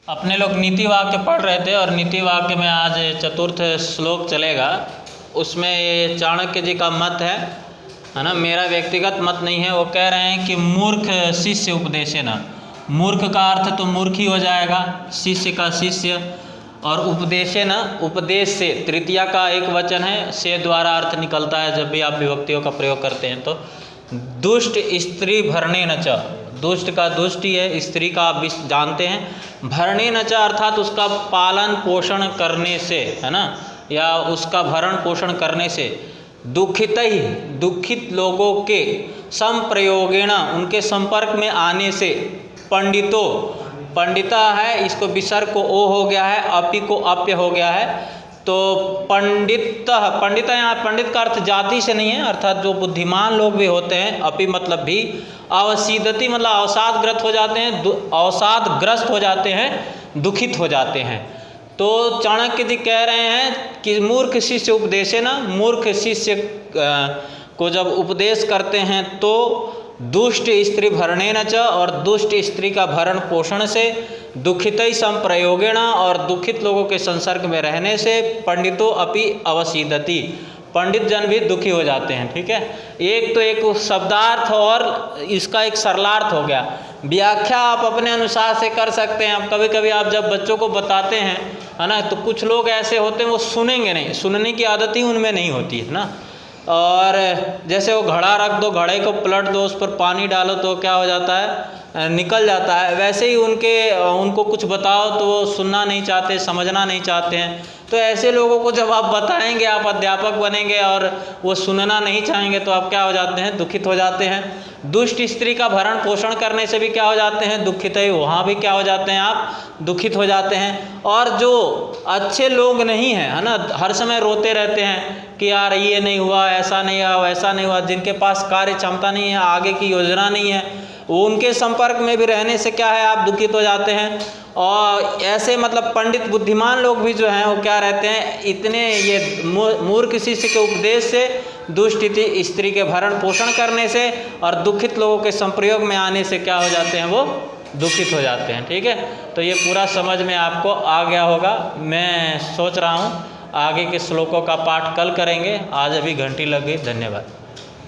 अपने लोग नीति वाक्य पढ़ रहे थे और नीति वाक्य में आज चतुर्थ श्लोक चलेगा। उसमें ये चाणक्य जी का मत है ना, मेरा व्यक्तिगत मत नहीं है। वो कह रहे हैं कि मूर्ख शिष्य उपदेशे न, मूर्ख का अर्थ तो मूर्ख ही हो जाएगा, शिष्य का शिष्य, और उपदेशे न उपदेश से, तृतीया का एक वचन है, से द्वारा अर्थ निकलता है जब भी आप विभक्तियों का प्रयोग करते हैं। तो दुष्ट स्त्री भरणे न च, दुष्ट का दुष्टि है, स्त्री का आप जानते हैं, भरणे न च अर्थात उसका पालन पोषण करने से, है ना, या उसका भरण पोषण करने से, दुखित ही, दुखित लोगों के संप्रयोगेण, उनके संपर्क में आने से, पंडितो, पंडिता है, इसको विसर्ग को ओ हो गया है, अपि को अप्य हो गया है, तो पंडित, पंडित यहाँ पंडित का अर्थ जाति से नहीं है, अर्थात जो बुद्धिमान लोग भी होते हैं, अपि मतलब भी, अवसीदति मतलब अवसादग्रस्त हो जाते हैं, अवसादग्रस्त हो जाते हैं, दुखित हो जाते हैं। तो चाणक्य जी कह रहे हैं कि मूर्ख शिष्य उपदेशे न, मूर्ख शिष्य को जब उपदेश करते हैं तो दुष्ट स्त्री भरणे न च, और दुष्ट स्त्री का भरण पोषण से, दुखित संप्रयोगेण, और दुखित लोगों के संसर्ग में रहने से, पंडितो अपि अवसीदति, पंडित जन भी दुखी हो जाते हैं। ठीक है, एक तो एक शब्दार्थ और इसका एक सरलार्थ हो गया। व्याख्या आप अपने अनुसार से कर सकते हैं। अब कभी कभी आप जब बच्चों को बताते हैं, है ना, तो कुछ लोग ऐसे होते हैं वो सुनेंगे नहीं, सुनने की आदत ही उनमें नहीं होती है ना। और जैसे वो घड़ा रख दो, घड़े को पलट दो, उस पर पानी डालो तो क्या हो जाता है, निकल जाता है। वैसे ही उनको कुछ बताओ तो वो सुनना नहीं चाहते, समझना नहीं चाहते हैं। तो ऐसे लोगों को जब आप बताएंगे, आप अध्यापक बनेंगे और वो सुनना नहीं चाहेंगे, तो आप क्या हो जाते हैं, दुखित हो जाते हैं। दुष्ट स्त्री का भरण पोषण करने से भी क्या हो जाते हैं, दुखित है, वहाँ भी क्या हो जाते हैं, आप दुखित हो जाते हैं। और जो अच्छे लोग नहीं हैं, है ना, हर समय रोते रहते हैं कि यार ये नहीं हुआ, ऐसा नहीं हुआ, वैसा नहीं हुआ, जिनके पास कार्य क्षमता नहीं है, आगे की योजना नहीं है, वो उनके संपर्क में भी रहने से क्या है, आप दुखित हो जाते हैं। और ऐसे मतलब पंडित बुद्धिमान लोग भी जो हैं वो क्या रहते हैं, इतने ये मूर्ख शिष्य के उपदेश से, दुष्ट स्त्री के भरण पोषण करने से और दुखित लोगों के संप्रयोग में आने से क्या हो जाते हैं, वो दुखित हो जाते हैं। ठीक है, तो ये पूरा समझ में आपको आ गया होगा। मैं सोच रहा हूँ आगे के श्लोकों का पाठ कल करेंगे, आज अभी घंटी लग गई। धन्यवाद।